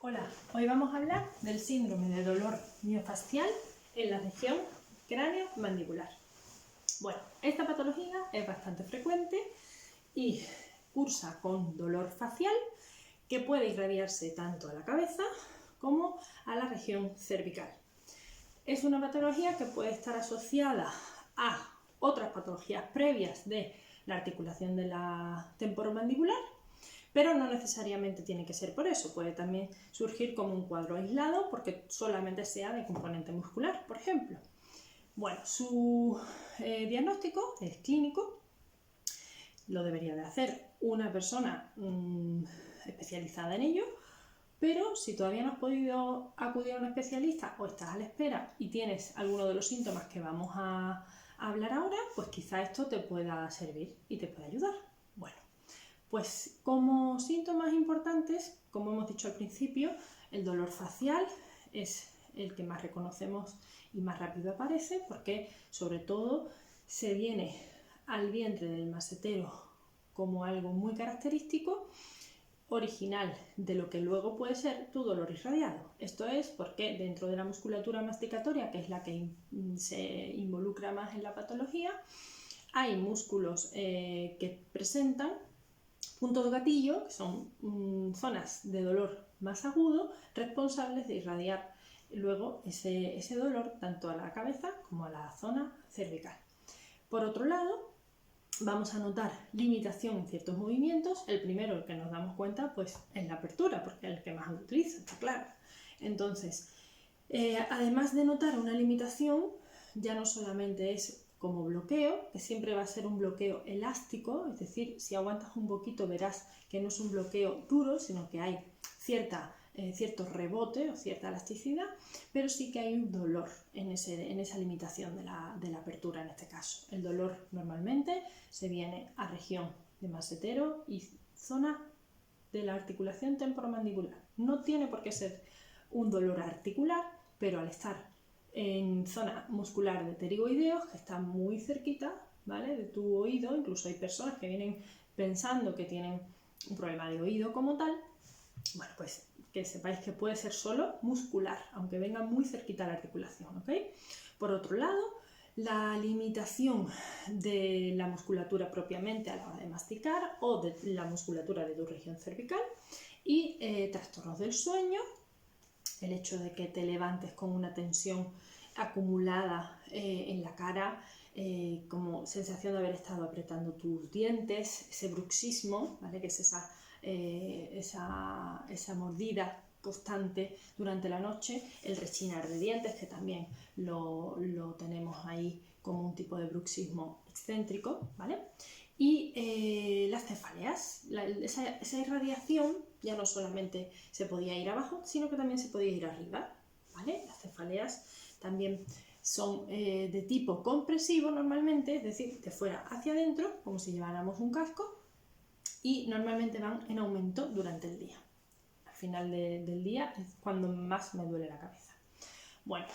Hola, hoy vamos a hablar del síndrome de dolor miofascial en la región cráneo-mandibular. Bueno, esta patología es bastante frecuente y cursa con dolor facial que puede irradiarse tanto a la cabeza como a la región cervical. Es una patología que puede estar asociada a otras patologías previas de la articulación de la temporomandibular, pero no necesariamente tiene que ser por eso, puede también surgir como un cuadro aislado porque solamente sea de componente muscular, por ejemplo. Bueno, su diagnóstico es clínico, lo debería de hacer una persona especializada en ello, pero si todavía no has podido acudir a un especialista o estás a la espera y tienes alguno de los síntomas que vamos a hablar ahora, pues quizá esto te pueda servir y te pueda ayudar. Bueno, pues como síntomas importantes, como hemos dicho al principio, el dolor facial es el que más reconocemos y más rápido aparece porque sobre todo se viene al vientre del macetero como algo muy característico, original de lo que luego puede ser tu dolor irradiado. Esto es porque dentro de la musculatura masticatoria, que es la que se involucra más en la patología, hay músculos que presentan puntos gatillo, que son zonas de dolor más agudo, responsables de irradiar luego ese dolor tanto a la cabeza como a la zona cervical. Por otro lado, vamos a notar limitación en ciertos movimientos. El primero, el que nos damos cuenta, pues es la apertura, porque es el que más utiliza, está claro. Entonces, además de notar una limitación, ya no solamente es como bloqueo, que siempre va a ser un bloqueo elástico, es decir, si aguantas un poquito verás que no es un bloqueo duro, sino que hay cierto rebote o cierta elasticidad, pero sí que hay un dolor en esa limitación de la apertura en este caso. El dolor normalmente se viene a región de macetero y zona de la articulación temporomandibular. No tiene por qué ser un dolor articular, pero al estar en zona muscular de pterigoideos, que está muy cerquita, ¿vale?, de tu oído, incluso hay personas que vienen pensando que tienen un problema de oído como tal, bueno, pues que sepáis que puede ser solo muscular, aunque venga muy cerquita la articulación, ¿ok? Por otro lado, la limitación de la musculatura propiamente a la hora de masticar o de la musculatura de tu región cervical y trastornos del sueño, el hecho de que te levantes con una tensión acumulada en la cara, como sensación de haber estado apretando tus dientes, ese bruxismo, ¿vale?, que es esa mordida constante durante la noche, el rechinar de dientes, que también lo tenemos ahí como un tipo de bruxismo excéntrico, ¿vale? Y las cefaleas, esa irradiación ya no solamente se podía ir abajo, sino que también se podía ir arriba, ¿vale? Las cefaleas también son de tipo compresivo normalmente, es decir, de fuera hacia adentro, como si lleváramos un casco, y normalmente van en aumento durante el día. Al final del día es cuando más me duele la cabeza. Bueno,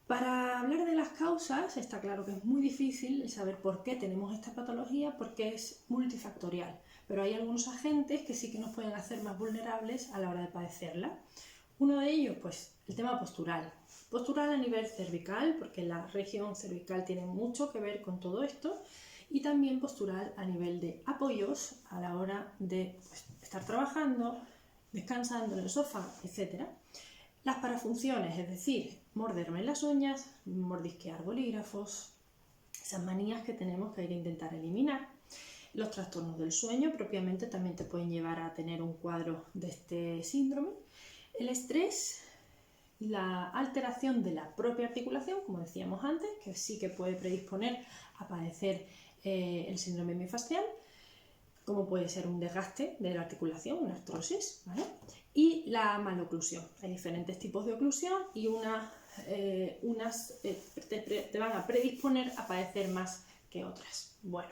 para hablar de las causas, está claro que es muy difícil saber por qué tenemos esta patología, porque es multifactorial, pero hay algunos agentes que sí que nos pueden hacer más vulnerables a la hora de padecerla. Uno de ellos, pues, el tema postural. Postural a nivel cervical, porque la región cervical tiene mucho que ver con todo esto, y también postural a nivel de apoyos a la hora de estar trabajando, descansando en el sofá, etc. Las parafunciones, es decir, morderme las uñas, mordisquear bolígrafos, esas manías que tenemos que hay que intentar eliminar. Los trastornos del sueño propiamente también te pueden llevar a tener un cuadro de este síndrome. El estrés, la alteración de la propia articulación, como decíamos antes, que sí que puede predisponer a padecer el síndrome miofascial, como puede ser un desgaste de la articulación, una artrosis, ¿vale? Y la maloclusión. Hay diferentes tipos de oclusión y unas te van a predisponer a padecer más que otras. Bueno,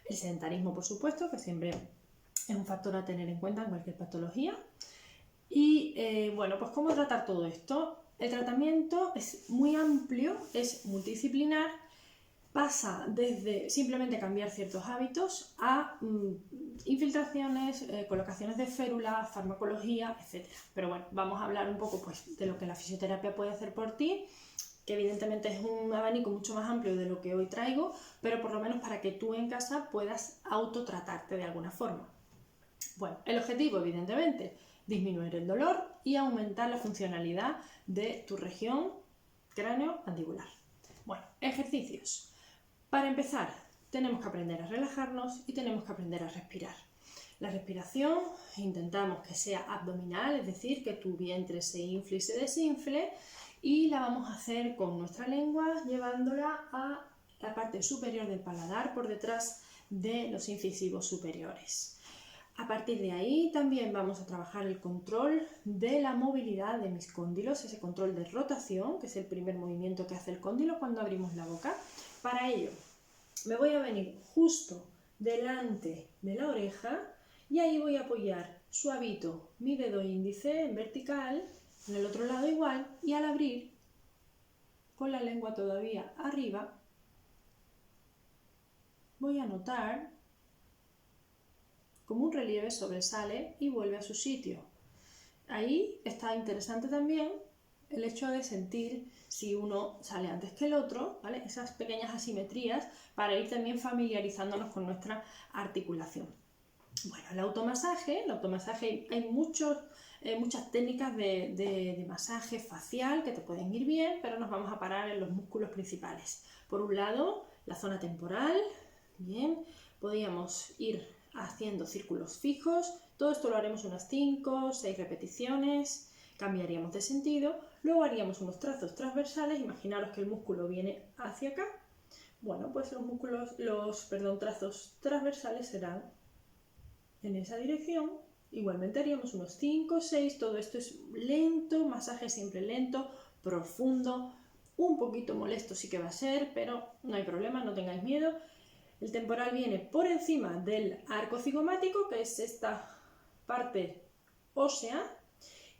el sedentarismo, por supuesto, que siempre es un factor a tener en cuenta en cualquier patología. Y bueno, pues ¿cómo tratar todo esto? El tratamiento es muy amplio, es multidisciplinar, pasa desde simplemente cambiar ciertos hábitos a infiltraciones, colocaciones de férula, farmacología, etc. Pero bueno, vamos a hablar un poco pues, de lo que la fisioterapia puede hacer por ti, que evidentemente es un abanico mucho más amplio de lo que hoy traigo, pero por lo menos para que tú en casa puedas autotratarte de alguna forma. Bueno, el objetivo evidentemente, disminuir el dolor y aumentar la funcionalidad de tu región cráneo-mandibular. Bueno, ejercicios. Para empezar, tenemos que aprender a relajarnos y tenemos que aprender a respirar. La respiración intentamos que sea abdominal, es decir, que tu vientre se infle y se desinfle, y la vamos a hacer con nuestra lengua llevándola a la parte superior del paladar por detrás de los incisivos superiores. A partir de ahí también vamos a trabajar el control de la movilidad de mis cóndilos, ese control de rotación, que es el primer movimiento que hace el cóndilo cuando abrimos la boca. Para ello me voy a venir justo delante de la oreja y ahí voy a apoyar suavito mi dedo índice en vertical, en el otro lado igual, y al abrir con la lengua todavía arriba voy a notar como un relieve sobresale y vuelve a su sitio. Ahí está interesante también el hecho de sentir si uno sale antes que el otro, ¿vale? Esas pequeñas asimetrías para ir también familiarizándonos con nuestra articulación. Bueno, el automasaje hay muchas técnicas de masaje facial que te pueden ir bien, pero nos vamos a parar en los músculos principales. Por un lado, la zona temporal, bien, podríamos ir haciendo círculos fijos, todo esto lo haremos unas 5 o 6 repeticiones, cambiaríamos de sentido, luego haríamos unos trazos transversales, imaginaros que el músculo viene hacia acá, bueno, pues los trazos transversales serán en esa dirección, igualmente haríamos unos 5 o 6, todo esto es lento, masaje siempre lento, profundo, un poquito molesto sí que va a ser, pero no hay problema, no tengáis miedo. El temporal viene por encima del arco cigomático, que es esta parte ósea,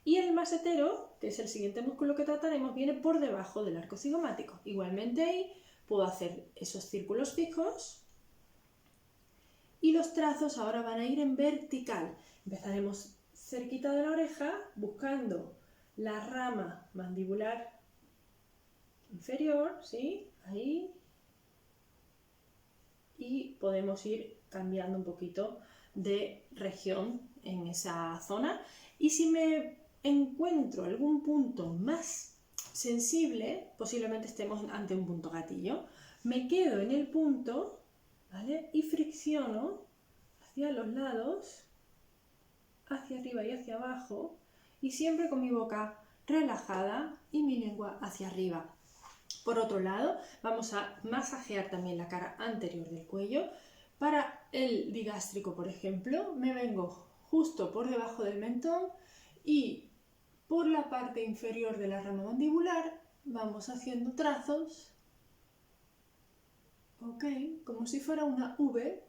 y el masetero, que es el siguiente músculo que trataremos, viene por debajo del arco cigomático. Igualmente ahí puedo hacer esos círculos fijos y los trazos ahora van a ir en vertical. Empezaremos cerquita de la oreja buscando la rama mandibular inferior, ¿sí? Ahí. Y podemos ir cambiando un poquito de región en esa zona. Y si me encuentro algún punto más sensible, posiblemente estemos ante un punto gatillo, me quedo en el punto, ¿vale? Y fricciono hacia los lados, hacia arriba y hacia abajo, y siempre con mi boca relajada y mi lengua hacia arriba. Por otro lado, vamos a masajear también la cara anterior del cuello. Para el digástrico, por ejemplo, me vengo justo por debajo del mentón y por la parte inferior de la rama mandibular vamos haciendo trazos, ¿ok? Como si fuera una V.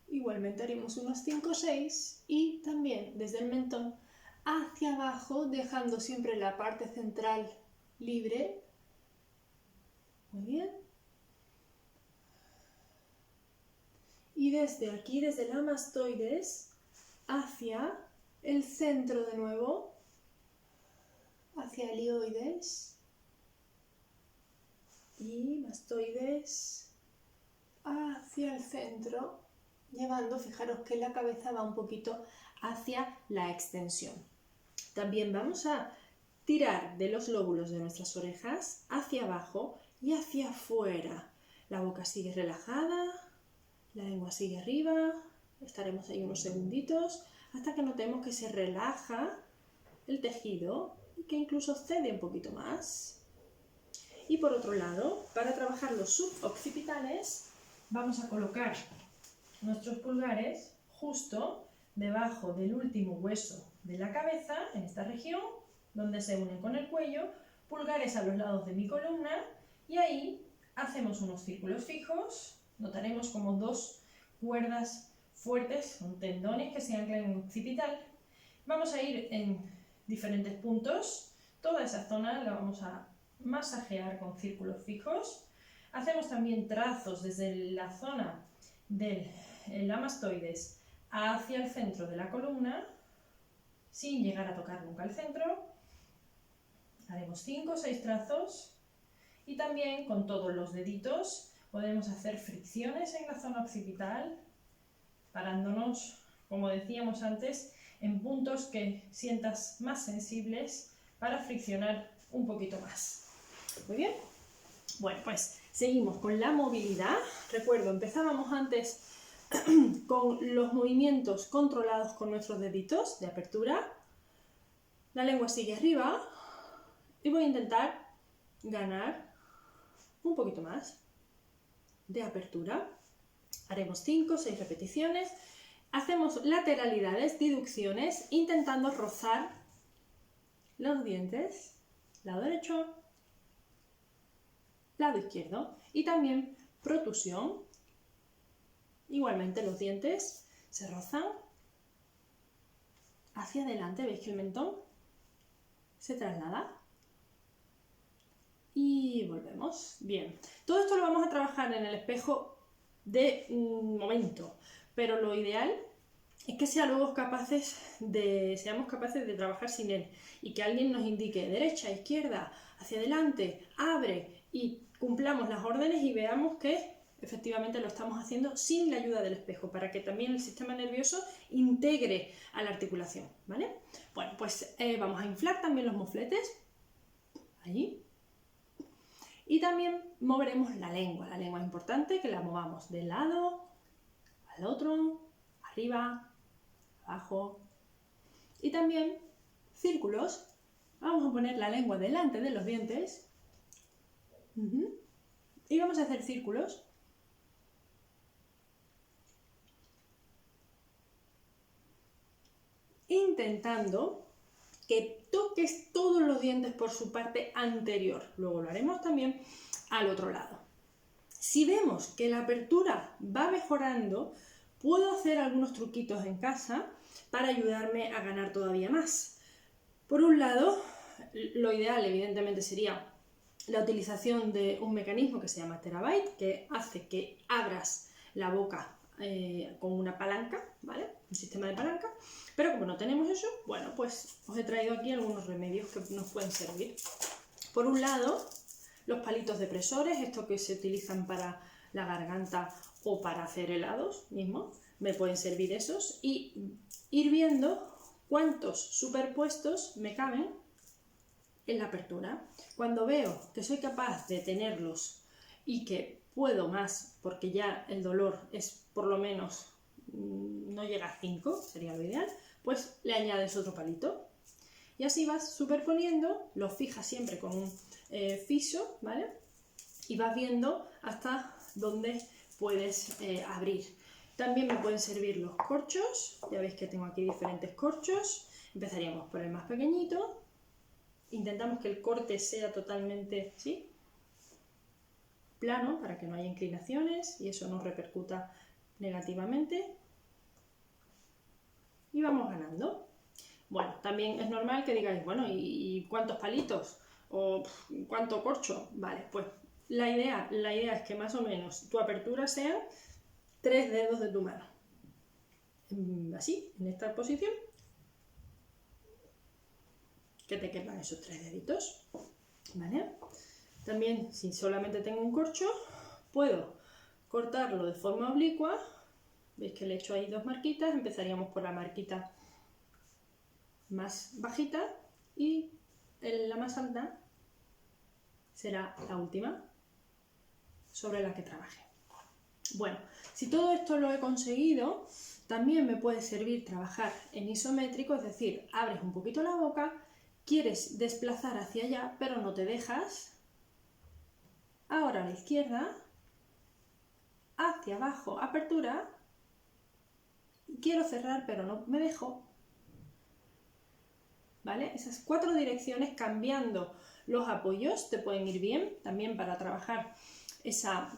Igualmente haremos unos 5 o 6 y también desde el mentón hacia abajo, dejando siempre la parte central libre. Muy bien. Y desde aquí, desde la mastoides, hacia el centro de nuevo, hacia el hioides y mastoides hacia el centro, llevando, fijaros que la cabeza va un poquito hacia la extensión. También vamos a tirar de los lóbulos de nuestras orejas hacia abajo y hacia afuera. La boca sigue relajada, la lengua sigue arriba, estaremos ahí unos segunditos hasta que notemos que se relaja el tejido y que incluso cede un poquito más. Y por otro lado, para trabajar los suboccipitales, vamos a colocar nuestros pulgares justo debajo del último hueso de la cabeza, en esta región, donde se unen con el cuello, pulgares a los lados de mi columna, y ahí hacemos unos círculos fijos. Notaremos como dos cuerdas fuertes, son tendones que se anclan en un occipital. Vamos a ir en diferentes puntos, toda esa zona la vamos a masajear con círculos fijos. Hacemos también trazos desde la zona del la mastoides hacia el centro de la columna, sin llegar a tocar nunca el centro. Haremos 5 o 6 trazos y también con todos los deditos podemos hacer fricciones en la zona occipital, parándonos, como decíamos antes, en puntos que sientas más sensibles para friccionar un poquito más. Muy bien. Bueno, pues seguimos con la movilidad. Recuerdo, empezábamos antes con los movimientos controlados con nuestros deditos de apertura. La lengua sigue arriba y voy a intentar ganar un poquito más de apertura. Haremos 5 o 6 repeticiones. Hacemos lateralidades, deducciones, intentando rozar los dientes, lado derecho, lado izquierdo, y también protusión. Igualmente los dientes se rozan hacia adelante, veis que el mentón se traslada y volvemos. Bien, todo esto lo vamos a trabajar en el espejo de momento, pero lo ideal es que seamos capaces de trabajar sin él y que alguien nos indique derecha, izquierda, hacia adelante, abre, y cumplamos las órdenes y veamos que efectivamente lo estamos haciendo sin la ayuda del espejo, para que también el sistema nervioso integre a la articulación, ¿vale? Bueno, pues vamos a inflar también los mofletes, allí. Y también moveremos la lengua. La lengua es importante que la movamos de lado al otro, arriba, abajo. Y también círculos. Vamos a poner la lengua delante de los dientes. Y vamos a hacer círculos. Intentando que toques todos los dientes por su parte anterior. Luego lo haremos también al otro lado. Si vemos que la apertura va mejorando, puedo hacer algunos truquitos en casa para ayudarme a ganar todavía más. Por un lado, lo ideal evidentemente sería la utilización de un mecanismo que se llama Terabyte, que hace que abras la boca con una palanca, ¿vale? Un sistema de palanca. Pero como no tenemos eso, bueno, pues os he traído aquí algunos remedios que nos pueden servir. Por un lado, los palitos depresores, estos que se utilizan para la garganta o para hacer helados mismo, me pueden servir esos, y ir viendo cuántos superpuestos me caben en la apertura. Cuando veo que soy capaz de tenerlos y que puedo más, porque ya el dolor es por lo menos, no llega a 5, sería lo ideal, pues le añades otro palito. Y así vas superponiendo, lo fijas siempre con un fiso, ¿vale? Y vas viendo hasta dónde puedes abrir. También me pueden servir los corchos, ya veis que tengo aquí diferentes corchos. Empezaríamos por el más pequeñito. Intentamos que el corte sea totalmente, ¿sí?, plano, para que no haya inclinaciones y eso no repercuta negativamente. Y vamos ganando. Bueno, también es normal que digáis, bueno, ¿y cuántos palitos? ¿O cuánto corcho? Vale, pues la idea es que más o menos tu apertura sean 3 dedos de tu mano. Así, en esta posición. Que te quepan esos 3 deditos, ¿vale? También, si solamente tengo un corcho, puedo cortarlo de forma oblicua. Veis que le he hecho ahí 2 marquitas. Empezaríamos por la marquita más bajita y la más alta será la última sobre la que trabaje. Bueno, si todo esto lo he conseguido, también me puede servir trabajar en isométrico, es decir, abres un poquito la boca, quieres desplazar hacia allá, pero no te dejas. Ahora a la izquierda, hacia abajo, apertura. Quiero cerrar, pero no me dejo. ¿Vale? Esas 4 direcciones, cambiando los apoyos, te pueden ir bien, también para trabajar esa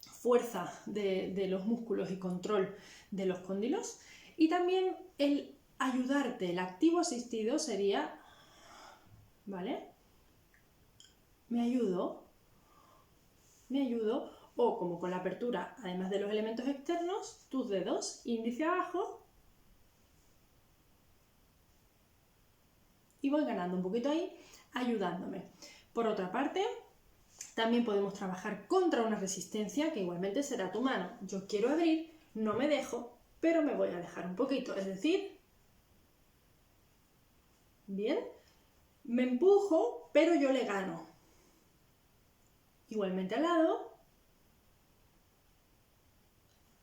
fuerza de los músculos y control de los cóndilos. Y también el ayudarte, el activo asistido sería, ¿vale? Me ayudo, o como con la apertura, además de los elementos externos, tus dedos índice abajo y voy ganando un poquito ahí, ayudándome. Por otra parte, también podemos trabajar contra una resistencia que igualmente será tu mano. Yo quiero abrir, no me dejo, pero me voy a dejar un poquito, es decir, bien, me empujo, pero yo le gano. Igualmente al lado,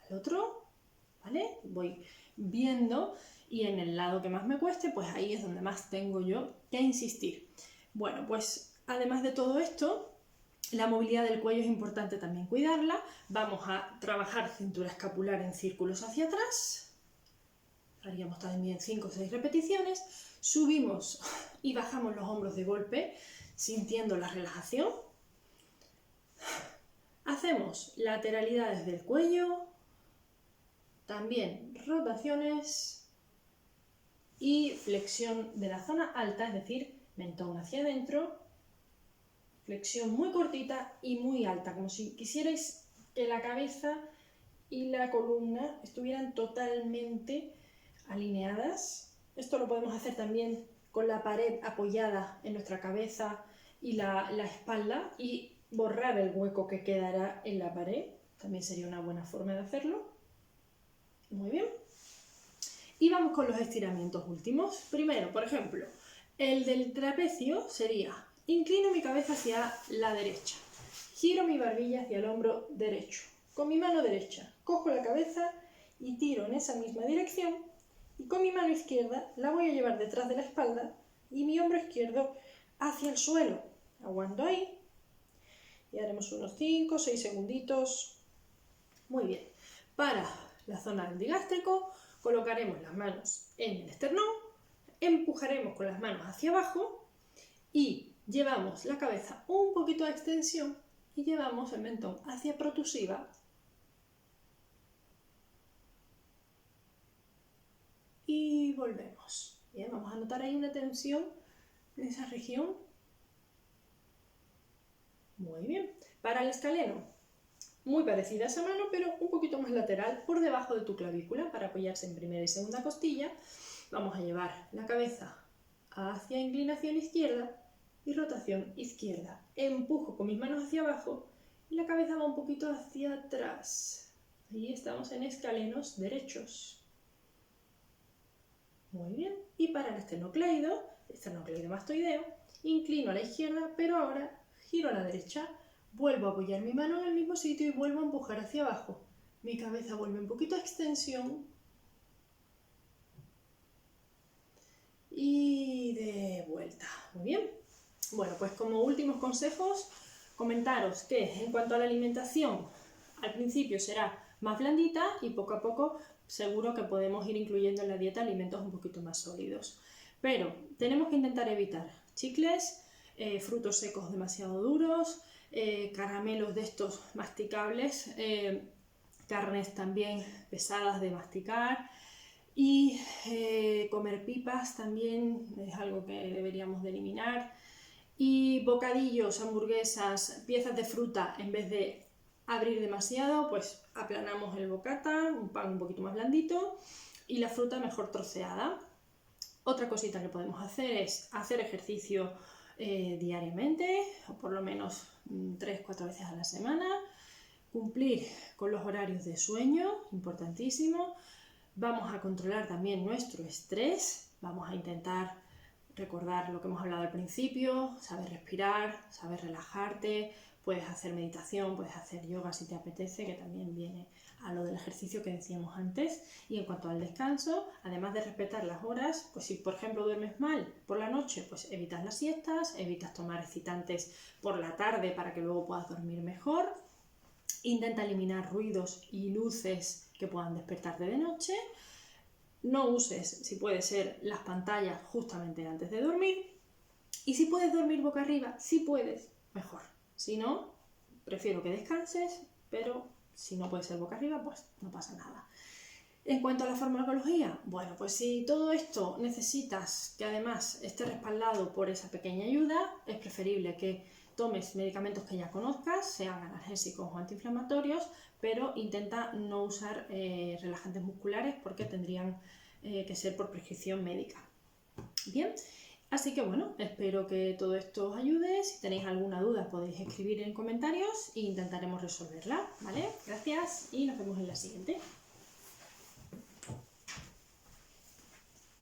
al otro, ¿vale? Voy viendo y en el lado que más me cueste, pues ahí es donde más tengo yo que insistir. Bueno, pues además de todo esto, la movilidad del cuello es importante también cuidarla. Vamos a trabajar cintura escapular en círculos hacia atrás. Haríamos también 5 o 6 repeticiones. Subimos y bajamos los hombros de golpe, sintiendo la relajación. Hacemos lateralidades del cuello, también rotaciones y flexión de la zona alta, es decir, mentón hacia adentro, flexión muy cortita y muy alta, como si quisierais que la cabeza y la columna estuvieran totalmente alineadas. Esto lo podemos hacer también con la pared apoyada en nuestra cabeza y la espalda y borrar el hueco que quedará en la pared. También sería una buena forma de hacerlo. Muy bien. Y vamos con los estiramientos últimos. Primero, por ejemplo, el del trapecio sería: inclino mi cabeza hacia la derecha, giro mi barbilla hacia el hombro derecho. Con mi mano derecha cojo la cabeza y tiro en esa misma dirección, y con mi mano izquierda la voy a llevar detrás de la espalda y mi hombro izquierdo hacia el suelo. Aguanto ahí y haremos unos 5 o 6 segunditos. Muy bien. Para la zona del digástrico colocaremos las manos en el esternón, empujaremos con las manos hacia abajo y llevamos la cabeza un poquito a extensión y llevamos el mentón hacia protusiva. Y volvemos. Bien, vamos a notar ahí una tensión en esa región. Muy bien. Para el escaleno, muy parecida a esa mano, pero un poquito más lateral por debajo de tu clavícula para apoyarse en primera y segunda costilla. Vamos a llevar la cabeza hacia inclinación izquierda y rotación izquierda. Empujo con mis manos hacia abajo y la cabeza va un poquito hacia atrás. Ahí estamos en escalenos derechos. Muy bien. Y para el esternocleido mastoideo, inclino a la izquierda, pero ahora giro a la derecha. Vuelvo a apoyar mi mano en el mismo sitio y vuelvo a empujar hacia abajo. Mi cabeza vuelve un poquito a extensión. Y de vuelta. Muy bien. Bueno, pues como últimos consejos, comentaros que en cuanto a la alimentación, al principio será más blandita y poco a poco seguro que podemos ir incluyendo en la dieta alimentos un poquito más sólidos. Pero tenemos que intentar evitar chicles, frutos secos demasiado duros, caramelos de estos masticables, carnes también pesadas de masticar y comer pipas también es algo que deberíamos de eliminar, y bocadillos, hamburguesas, piezas de fruta, en vez de abrir demasiado, pues aplanamos el bocata, un pan un poquito más blandito y la fruta mejor troceada. Otra cosita que podemos hacer es hacer ejercicio diariamente, o por lo menos 3-4 veces a la semana, cumplir con los horarios de sueño, importantísimo. Vamos a controlar también nuestro estrés, vamos a intentar recordar lo que hemos hablado al principio, saber respirar, saber relajarte, puedes hacer meditación, puedes hacer yoga si te apetece, que también viene a lo del ejercicio que decíamos antes. Y en cuanto al descanso, además de respetar las horas, pues si por ejemplo duermes mal por la noche, pues evitas las siestas, evitas tomar excitantes por la tarde para que luego puedas dormir mejor. Intenta eliminar ruidos y luces que puedan despertarte de noche. No uses, si puede ser, las pantallas justamente antes de dormir. Y si puedes dormir boca arriba, si puedes, mejor. Si no, prefiero que descanses, pero si no puede ser boca arriba, pues no pasa nada. En cuanto a la farmacología, bueno, pues si todo esto necesitas que además esté respaldado por esa pequeña ayuda, es preferible que tomes medicamentos que ya conozcas, sean analgésicos o antiinflamatorios, pero intenta no usar relajantes musculares porque tendrían que ser por prescripción médica. Bien, así que bueno, espero que todo esto os ayude. Si tenéis alguna duda podéis escribir en comentarios e intentaremos resolverla, ¿vale? Gracias y nos vemos en la siguiente.